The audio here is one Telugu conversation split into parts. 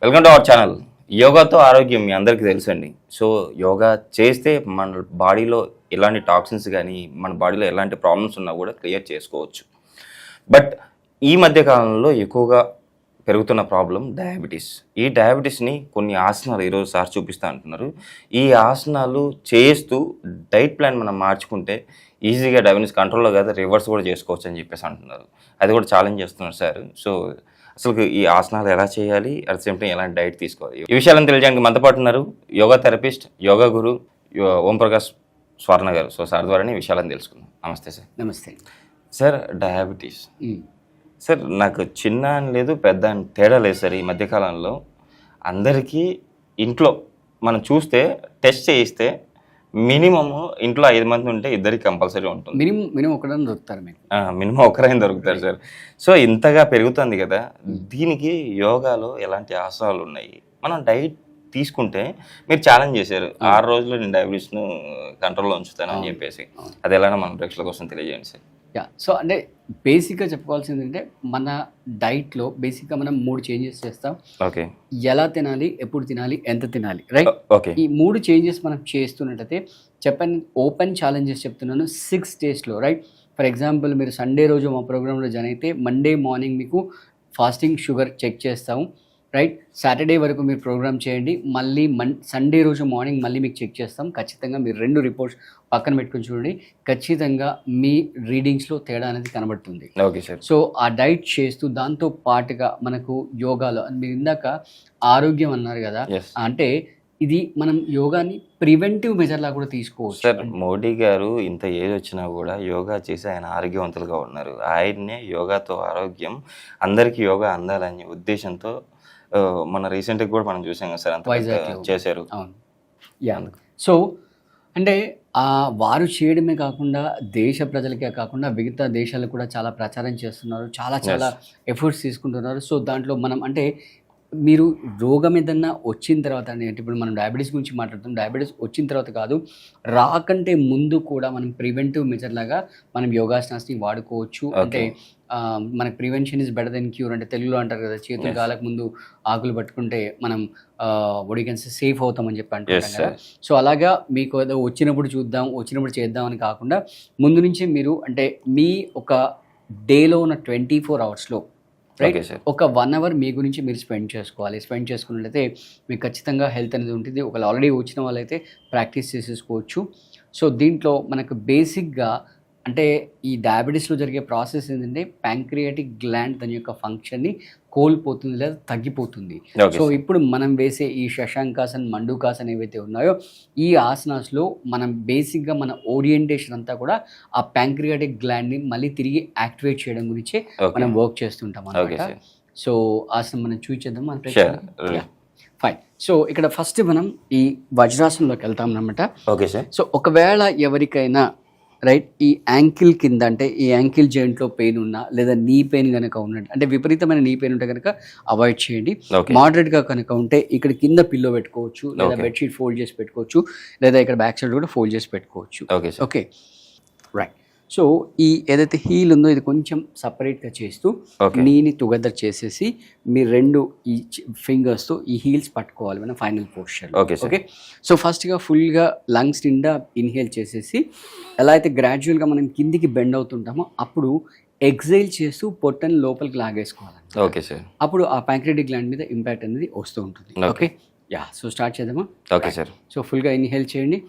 Welcome to our channel. యోగాతో ఆరోగ్యం మీ అందరికీ తెలుసండి. సో యోగా చేస్తే మన బాడీలో ఎలాంటి టాక్సిన్స్ కానీ మన బాడీలో ఎలాంటి ప్రాబ్లమ్స్ ఉన్నా కూడా క్లియర్ చేసుకోవచ్చు. బట్ ఈ మధ్య కాలంలో ఎక్కువగా పెరుగుతున్న ప్రాబ్లం డయాబెటీస్. ఈ డయాబెటీస్ని కొన్ని ఆసనాలు ఈరోజు సార్ చూపిస్తా అంటున్నారు. ఈ ఆసనాలు చేస్తూ డైట్ ప్లాన్ మనం మార్చుకుంటే ఈజీగా డయాబెటీస్ కంట్రోల్లో కాదు రివర్స్ కూడా చేసుకోవచ్చు అని చెప్పేసి అంటున్నారు. అది కూడా ఛాలెంజ్ చేస్తున్నారు సార్. సో అసలు ఈ ఆసనాలు ఎలా చేయాలి, అట్ సేమ్ టైం ఎలాంటి డైట్ తీసుకోవాలి, ఈ విషయాలను తెలియజేయడానికి మనతో పాటు ఉన్నారు యోగా థెరపిస్ట్, యోగా గురు ఓం ప్రకాష్ స్వర్ణ గారు. సో సార్ ద్వారానే ఈ విషయాలను తెలుసుకుందాం. నమస్తే సార్. నమస్తే సార్. డయాబెటీస్ సార్, నాకు చిన్న అని లేదు పెద్ద అని తేడా లేదు సార్. ఈ మధ్యకాలంలో అందరికీ ఇంట్లో మనం చూస్తే టెస్ట్ చేయిస్తే మినిమమ్ ఇంట్లో 5 మంది ఉంటే ఇద్దరికి కంపల్సరీ ఉంటుంది. మినిమం ఒకరైనా దొరుకుతారు మీకు. మినిమం ఒకరైనా దొరుకుతారు సార్. సో ఇంతగా పెరుగుతుంది కదా, దీనికి యోగాలో ఎలాంటి ఆసనాలు ఉన్నాయి, మనం డైట్ తీసుకుంటే మీరు ఛాలెంజ్ చేశారు 6 రోజుల్లో నేను డయాబెటీస్ను కంట్రోల్లో ఉంచుతాను అని చెప్పేసి. అది ఎలానో మన ప్రేక్షకుల కోసం తెలియజేయండి సార్. సో అంటే బేసిక్గా చెప్పుకోవాల్సింది అంటే మన డైట్లో బేసిక్గా మనం 3 చేంజెస్ చేస్తాం. ఓకే. ఎలా తినాలి, ఎప్పుడు తినాలి, ఎంత తినాలి, రైట్? ఓకే. ఈ 3 చేంజెస్ మనం చేస్తున్నట్టయితే చెప్పండి, ఓపెన్ ఛాలెంజెస్ చెప్తున్నాను 6 డేస్లో, రైట్? ఫర్ ఎగ్జాంపుల్ మీరు సండే రోజు మా ప్రోగ్రాంలో జాయిన్ అయితే మండే మార్నింగ్ మీకు ఫాస్టింగ్ షుగర్ చెక్ చేస్తాము, రైట్? సాటర్డే వరకు మీరు ప్రోగ్రామ్ చేయండి, మళ్ళీ సండే రోజు మార్నింగ్ మళ్ళీ మీకు చెక్ చేస్తాం. ఖచ్చితంగా మీరు 2 రిపోర్ట్స్ పక్కన పెట్టుకుని చూడండి, ఖచ్చితంగా మీ రీడింగ్స్లో తేడా అనేది కనబడుతుంది. Okay sir. సో ఆ డైట్ చేస్తూ దాంతో పాటుగా మనకు యోగాలో మీరు ఇందాక ఆరోగ్యం అన్నారు కదా, అంటే ఇది మనం యోగాని ప్రివెంటివ్ మెజర్లా కూడా తీసుకోవచ్చు సార్. మోడీ గారు ఇంత ఏజ్ వచ్చినా కూడా యోగా చేసి ఆయన ఆరోగ్యవంతులుగా ఉన్నారు. ఆయన్నే యోగాతో ఆరోగ్యం, అందరికీ యోగా అందాలనే ఉద్దేశంతో మన రీసెంట్గా కూడా మనం చూసాం కదా సార్, అంత చేశారు. అవును. సో అంటే వారు చేయడమే కాకుండా దేశ ప్రజలకే కాకుండా మిగతా దేశాలకు కూడా చాలా ప్రచారం చేస్తున్నారు, చాలా ఎఫర్ట్స్ తీసుకుంటున్నారు. సో దాంట్లో మనం అంటే మీరు రోగం ఏదన్నా వచ్చిన తర్వాత, అంటే ఇప్పుడు మనం డయాబెటీస్ గురించి మాట్లాడుతాం, డయాబెటీస్ వచ్చిన తర్వాత కాదు, రాకంటే ముందు కూడా మనం ప్రివెంటివ్ మెజర్ లాగా మనం యోగాసనాస్ని వాడుకోవచ్చు. అంటే మనకి prevention is better then cure అంటే తెలుగులో అంటారు కదా, చేతులు కాలకు ముందు ఆకులు పట్టుకుంటే మనం ఒడికెన్స్ సేఫ్ అవుతామని చెప్పి అంటుంటాం కదా. సో అలాగా మీకు ఏదో వచ్చినప్పుడు చూద్దాం, వచ్చినప్పుడు చేద్దాం అని కాకుండా ముందు నుంచే మీరు అంటే మీ ఒక డేలో ఉన్న 24 అవర్స్లో రైట్ ఒక 1 అవర్ మీ గురించి మీరు స్పెండ్ చేసుకోవాలి. స్పెండ్ చేసుకున్నట్లయితే మీకు ఖచ్చితంగా హెల్త్ అనేది ఉంటుంది. ఒకవేళ ఆల్రెడీ వచ్చిన వాళ్ళైతే ప్రాక్టీస్ చేసేసుకోవచ్చు. సో దీంట్లో మనకు బేసిక్గా అంటే ఈ డయాబెటీస్లో జరిగే ప్రాసెస్ ఏంటంటే ప్యాంక్రియాటిక్ గ్లాండ్ దాని యొక్క ఫంక్షన్ని కోల్పోతుంది లేదా తగ్గిపోతుంది. సో ఇప్పుడు మనం వేసే ఈ శశాంకాసన్, మండూకాసన్ ఏవైతే ఉన్నాయో ఈ ఆసనాస్లో మనం బేసిక్గా మన ఓరియంటేషన్ అంతా కూడా ఆ ప్యాంక్రియాటిక్ గ్లాండ్ని మళ్ళీ తిరిగి యాక్టివేట్ చేయడం గురించి మనం వర్క్ చేస్తుంటాం అన్నమాట. సో ఆసనం మనం చూసేద్దాం మన ఫైన్. సో ఇక్కడ ఫస్ట్ మనం ఈ వజ్రాసనంలోకి వెళ్తాం అన్నమాట. Okay sir. సో ఒకవేళ ఎవరికైనా రైట్ ఈ యాంకిల్ కింద అంటే ఈ యాంకిల్ జాయింట్లో పెయిన్ ఉన్నా లేదా నీ పెయిన్ కనుక ఉన్నట్టు అంటే విపరీతమైన నీ పెయిన్ ఉంటే కనుక అవాయిడ్ చేయండి. మోడరేట్గా కనుక ఉంటే ఇక్కడ కింద పిల్లో పెట్టుకోవచ్చు, లేదా బెడ్షీట్ ఫోల్డ్ చేసి పెట్టుకోవచ్చు, లేదా ఇక్కడ బ్యాక్ సైడ్ కూడా ఫోల్డ్ చేసి పెట్టుకోవచ్చు. Okay right. సో ఈ ఏదైతే హీల్ ఉందో ఇది కొంచెం సపరేట్గా చేస్తూ నీని టుగెదర్ చేసేసి మీ 2 ఈ ఫింగర్స్తో ఈ హీల్స్ పట్టుకోవాలి మన ఫైనల్ పోస్చర్. ఓకే. సో ఫస్ట్గా ఫుల్గా లంగ్స్ నిండా ఇన్హేల్ చేసేసి ఎలా అయితే గ్రాడ్యువల్గా మనం కిందికి బెండ్ అవుతుంటామో అప్పుడు ఎక్సైల్ చేస్తూ పొట్టని లోపలికి లాగేసుకోవాలి. Okay sir. అప్పుడు ఆ ప్యాంక్రియాటిక్ గ్లాండ్ మీద ఇంపాక్ట్ అనేది వస్తూ ఉంటుంది. ఓకే. సో స్టార్ట్ చేద్దామా? Okay sir. సో ఫుల్గా ఇన్హేల్ చేయండి,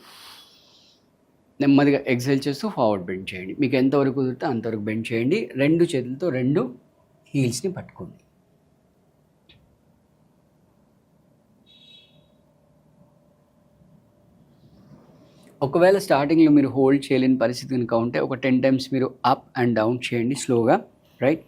నెమ్మదిగా ఎక్సైల్ చేస్తూ ఫార్వర్డ్ బెండ్ చేయండి. మీకు ఎంతవరకు కుదిరితే అంతవరకు బెండ్ చేయండి. 2 చేతులతో 2 హీల్స్ని పట్టుకోండి. ఒకవేళ స్టార్టింగ్లో మీరు హోల్డ్ చేయలేని పరిస్థితి కనుక ఉంటే ఒక 10 టైమ్స్ మీరు అప్ అండ్ డౌన్ చేయండి స్లోగా, రైట్?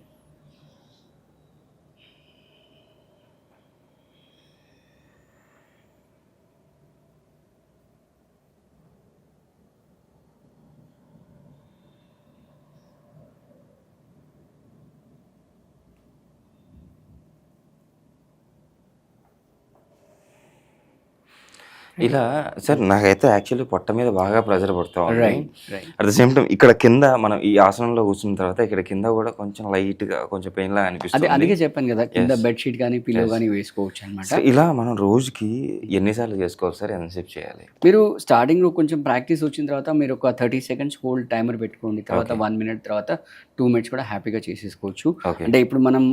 ఇలా సార్ నాకైతే యాక్చువల్లీ పొట్ట మీద బాగా ప్రెజర్ పడుతూ ఉంది. Right at the same time ఇక్కడ కింద మనం ఈ ఆసనంలో కూర్చున్న తర్వాత ఇక్కడ కింద కూడా కొంచెం లైట్ గా కొంచెం పెయిన్ లాగా అదే అనిపిస్తుంది. అందుకే చెప్పాను కదా, కింద Yes. బెడ్షీట్ కానీ పిల్లో కానీ వేసుకోవచ్చు అనమాట. సో ఇలా మనం రోజుకి ఎన్నిసార్లు చేసుకోవాలి సార్, ఎంతసేపు చేయాలి? మీరు స్టార్టింగ్ లో కొంచెం ప్రాక్టీస్ వచ్చిన తర్వాత మీరు ఒక 30 seconds హోల్డ్ టైమర్ పెట్టుకోండి, తర్వాత 1 minute, తర్వాత 2 minutes కూడా హ్యాపీగా చేసేసుకోవచ్చు. ఓకే అంటే ఇప్పుడు మనం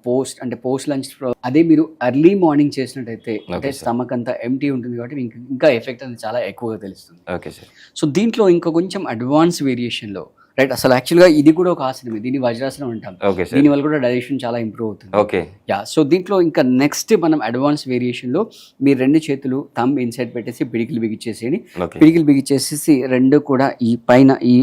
పోస్ట్ లంచ్ అదే మీరు ఎర్లీ మార్నింగ్ చేసినట్టయితే అంటే sir. స్టమక్ అంతా ఎంటీ ఉంటుంది కాబట్టి మీకు ఇంకా ఎఫెక్ట్ అనేది చాలా ఎక్కువగా తెలుస్తుంది. Okay sir. సో దీంట్లో ఇంకా కొంచెం అడ్వాన్స్ వేరియేషన్లో రైట్, అసలు యాక్చువల్గా ఇది కూడా ఒక ఆసనమే, దీన్ని వజ్రాసనం అంటాం. Okay sir. దీనివల్ల కూడా డైజెషన్ చాలా ఇంప్రూవ్ అవుతుంది. ఓకే యా, సో దీంట్లో ఇంకా నెక్స్ట్ మనం అడ్వాన్స్ వేరియేషన్లో మీరు 2 చేతులు థంబ్ ఇన్సైడ్ పెట్టేసి పిడికిలు బిగించేసేయండి. ఓకే పిడికిలు బిగించేసేసి 2 కూడా ఈ పైన ఈ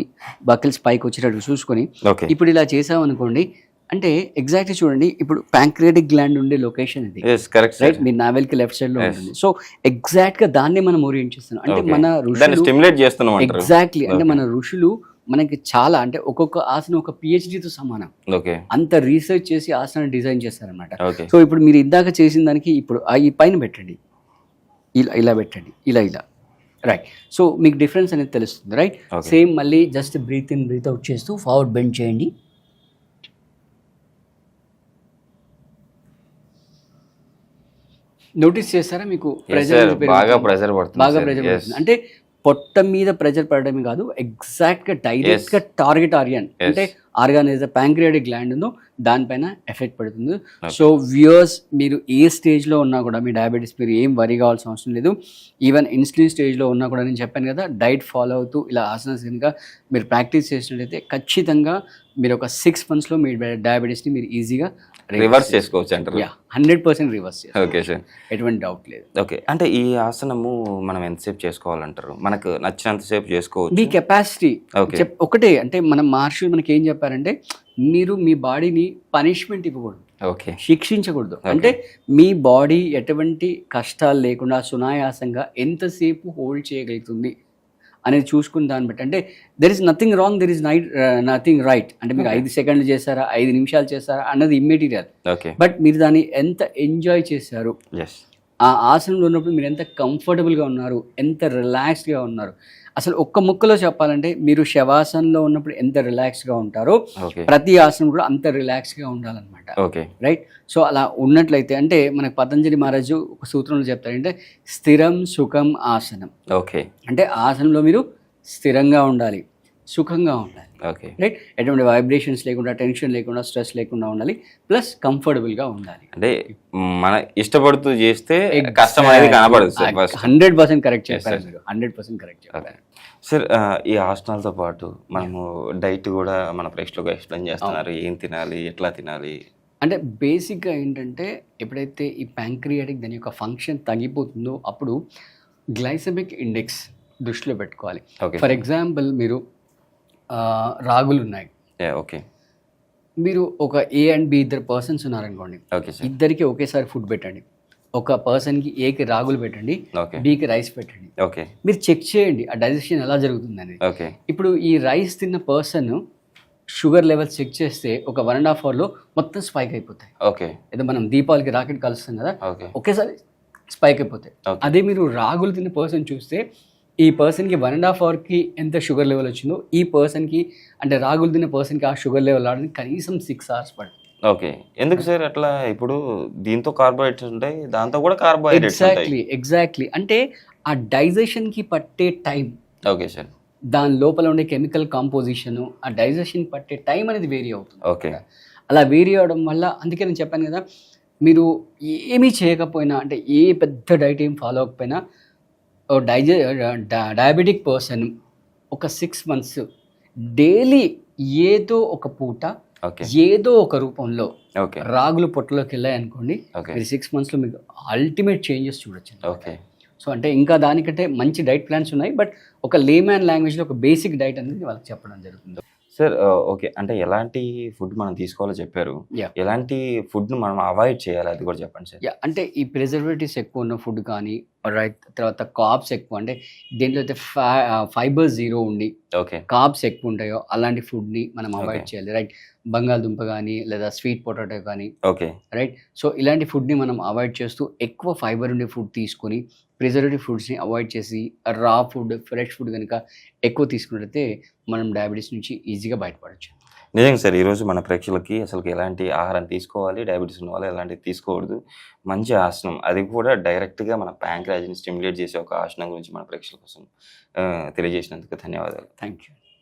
బకిల్స్ పైకి వచ్చేటట్టు చూసుకొని ఓకే ఇప్పుడు ఇలా చేసామనుకోండి, అంటే ఎగ్జాక్ట్లీ చూడండి, ఇప్పుడు ప్యాంక్రియాటిక్ గ్లాండ్ ఉండే లొకేషన్ ఇది కరెక్ట్ రైట్, మీ నావెల్కి లెఫ్ట్ సైడ్ లో Yes. ఉంటుంది. సో ఎగ్జాక్ట్ గా దాన్ని మనం ఓరియంట్ చేస్తున్నాం. అంటే మన దాన్ని ఋషులు స్టిమ్యులేట్ చేస్తున్నాం అంటారు. ఎగ్జాక్ట్లీ, అంటే Okay. మన ఋషులు మనకి చాలా, అంటే ఒక్కొక్క ఆసనం ఒక PhDతో సమానం, ఓకే అంత రీసెర్చ్ చేసి ఆసనం డిజైన్ చేస్తారనమాట. ఓకే సో ఇప్పుడు మీరు ఇందాక చేసిన దానికి ఇప్పుడు ఈ పైన పెట్టండి, ఇలా ఇలా పెట్టండి, ఇలా ఇలా రైట్. సో మీకు డిఫరెన్స్ అనేది తెలుస్తుంది రైట్. Okay. సేమ్ మళ్ళీ just breathe in breathe out చేస్తూ ఫార్వర్డ్ బెండ్ చేయండి. నోటీస్ చేస్తారా మీకు ప్రెజర్ బాగా ప్రెజర్ పడుతుంది బాగా sir. Pressure Yes. పడుతుంది. అంటే పొట్ట మీద ప్రెజర్ పడడమే కాదు, ఎగ్జాక్ట్ గా డైరెక్ట్ గా టార్గెట్ ఆర్గాన్, అంటే ఆర్గాన్ ఏదైతే ప్యాంక్రియాటిక్ గ్లాండ్ ఉందో దానిపైన ఎఫెక్ట్ పడుతుంది. సో వ్యూయర్స్, మీరు ఏ స్టేజ్ లో ఉన్నా కూడా మీ డయాబెటీస్ మీరు ఏం వరీ కావాల్సిన అవసరం లేదు. ఈవెన్ ఇన్సులిన్ స్టేజ్ లో ఉన్నా కూడా నేను చెప్పాను కదా, డైట్ ఫాలో అవుతూ ఇలా ఆసనాస్ కనుక మీరు ప్రాక్టీస్ చేసినట్లయితే ఖచ్చితంగా మీరు ఒక 6 months లో మీ డయాబెటీస్ ని మీరు ఈజీగా రివర్స్ చేసుకోవచ్చు అంటారు. 100% రివర్స్ చేస్తారు, ఓకే సార్. ఎటువంటి డౌట్ లేదు. ఓకే, అంటే ఈ ఆసనము మనం ఎంతసేపు చేసుకోవాలంటారు? మనకు నచ్చినంతసేపు మీ చేసుకోవచ్చు. కెపాసిటీ ఓకే ఒకటే, అంటే మన మహర్షులు మనకి ఏం చెప్పారంటే, మీరు మీ బాడీని పనిష్మెంట్ ఇవ్వకూడదు, ఓకే శిక్షించకూడదు. అంటే మీ బాడీ ఎటువంటి కష్టాలు లేకుండా సునాయాసంగా ఎంతసేపు హోల్డ్ చేయగలుగుతుంది అనేది చూసుకుని దాన్ని బట్టి, అంటే there is nothing wrong, there is nothing right. అంటే మీరు 5 seconds చేస్తారా, 5 నిమిషాలు చేస్తారా అన్నది ఇమ్మెటీరియల్, ఓకే బట్ మీరు దాన్ని ఎంత ఎంజాయ్ చేశారు, ఎస్ ఆ ఆసనంలో ఉన్నప్పుడు మీరు ఎంత కంఫర్టబుల్గా ఉన్నారు, ఎంత రిలాక్స్డ్గా ఉన్నారు. అసలు ఒక్క ముక్కలో చెప్పాలంటే, మీరు శవాసనంలో ఉన్నప్పుడు ఎంత రిలాక్స్గా ఉంటారో ఓకే ప్రతి ఆసనం కూడా అంత రిలాక్స్గా ఉండాలన్నమాట ఓకే రైట్. సో అలా ఉన్నట్లయితే, అంటే మనకు పతంజలి మహారాజు ఒక సూత్రంలో చెప్తారంటే, స్థిరం సుఖం ఆసనం, ఓకే అంటే ఆసనంలో మీరు స్థిరంగా ఉండాలి, సుఖంగా ఉండాలి ఓకే రైట్, ఎటువంటి వైబ్రేషన్స్ లేకుండా, టెన్షన్ లేకుండా, స్ట్రెస్ లేకుండా ఉండాలి, ప్లస్ కంఫర్టబుల్గా ఉండాలి. అంటే మన ఇష్టపడుతూ చేస్తే కష్టం అనేది కనపడదు సార్. ఫస్ట్ 100% కరెక్ట్ చెప్పారు Yes, మీరు, 100% కరెక్ట్ చెప్పారు. సార్, ఈ ఆసనాలతో పాటు మనము డైట్ కూడా మన ప్రేక్షకులకు ఎక్స్ప్లెయిన్ చేస్తున్నారు. ఏం తినాలి, ఎట్లా తినాలి? అంటే బేసిక్గా ఏంటంటే, ఎప్పుడైతే ఈ ప్యాంక్రియాటిక్ దాని యొక్క ఫంక్షన్ తగ్గిపోతుందో అప్పుడు గ్లైసెమిక్ ఇండెక్స్ దృష్టిలో పెట్టుకోవాలి. ఓకే ఫర్ ఎగ్జాంపుల్, మీరు రాగులు ఉన్నాయి, ఓకే మీరు ఒక A and B 2 persons ఉన్నారనుకోండి, ఓకే సార్. ఇద్దరికి ఒకేసారి ఫుడ్ పెట్టండి. ఒక పర్సన్కి Aకి రాగులు పెట్టండి, ఓకే Bకి రైస్ పెట్టండి. ఓకే మీరు చెక్ చేయండి ఆ డైజెషన్ ఎలా జరుగుతుంది అనేది. ఓకే ఇప్పుడు ఈ రైస్ తిన్న పర్సన్ షుగర్ లెవెల్స్ చెక్ చేస్తే ఒక 1.5 hourలో మొత్తం స్పైక్ అయిపోతాయి. ఓకే ఏదో మనం దీపావళికి రాకెట్ కలుస్తాం కదా, ఓకే ఒకేసారి స్పైక్ అయిపోతాయి. Okay. అదే మీరు రాగులు తిన్న పర్సన్ చూస్తే, ఈ పర్సన్కి 1.5 hourకి ఎంత షుగర్ లెవెల్ వచ్చిందో, ఈ పర్సన్కి అంటే రాగులు తిన్న పర్సన్కి ఆ షుగర్ లెవెల్ రావడానికి కనీసం 6 hours పడుతుంది. ఓకే, ఎందుకు సార్ అట్లా? ఇప్పుడు దీంతో కార్బోహైడ్రేట్స్ ఉంటాయి, దాంతో కూడా కార్బోహైడ్రేట్స్ ఉంటాయి. ఎగ్జాక్ట్లీ, అంటే ఆ డైజెషన్కి పట్టే టైం, ఓకే సార్. దాని లోపల ఉండే కెమికల్ కాంపోజిషన్, ఆ డైజెషన్ పట్టే టైం అనేది వేరీ అవుతుంది. ఓకే అలా వేరీ అవడం వల్ల, అందుకే నేను చెప్పాను కదా, మీరు ఏమీ చేయకపోయినా, అంటే ఏ పెద్ద డైట్ ఏం ఫాలో అవ్వకపోయినా, డయాబెటిక్ పర్సన్ ఒక 6 months డైలీ ఏదో ఒక పూట ఓకే ఏదో ఒక రూపంలో ఓకే రాగులు పొట్టలోకి వెళ్ళాయి అనుకోండి, ఓకే మీరు 6 monthsలో మీకు అల్టిమేట్ చేంజెస్ చూడొచ్చు. ఓకే సో అంటే ఇంకా దానికంటే మంచి డైట్ ప్లాన్స్ ఉన్నాయి, బట్ ఒక లేమ్యాన్ లాంగ్వేజ్లో ఒక బేసిక్ డైట్ అనేది వాళ్ళకి చెప్పడం జరుగుతుంది. సార్, ఓకే, అంటే ఎలాంటి ఫుడ్ మనం తీసుకోవాలో చెప్పారు. Yeah. ఎలాంటి ఫుడ్ను మనం అవాయిడ్ చేయాలి అది కూడా చెప్పండి సార్. అంటే ఈ ప్రిజర్వేటివ్స్ ఎక్కువ ఉన్న ఫుడ్ కానీ, రైట్. తర్వాత కార్బ్స్ ఎక్కువ అంటే దేంట్లో అయితే ఫైబర్ జీరో ఉండి ఓకే. కార్బ్స్ ఎక్కువ ఉంటాయో అలాంటి ఫుడ్ని మనం అవాయిడ్ ఓకే. చేయాలి. రైట్. బంగాళదుంప కానీ లేదా స్వీట్ పొటాటో కానీ ఓకే. రైట్. సో ఇలాంటి ఫుడ్ని మనం అవాయిడ్ చేస్తూ ఎక్కువ ఫైబర్ ఉండే ఫుడ్ తీసుకొని ప్రిజర్వేటివ్ ఫుడ్స్ని అవాయిడ్ చేసి రా ఫుడ్ ఫ్రెష్ ఫుడ్ కనుక ఎక్కువ తీసుకున్నట్లయితే మనం డయాబెటీస్ నుంచి ఈజీగా బయటపడచ్చు. నిజంగా సార్ ఈరోజు మన ప్రేక్షకులకి అసలు ఎలాంటి ఆహారం తీసుకోవాలి, డయాబెటీస్ ఉన్న వాళ్ళు ఎలాంటివి తీసుకోకూడదు, మంచి ఆసనం అది కూడా డైరెక్ట్గా మన ప్యాంక్రాజ్ని స్టిమ్యులేట్ చేసే ఒక ఆసనం గురించి మన ప్రేక్షకుల కోసం తెలియజేసినందుకు ధన్యవాదాలు. Thank you.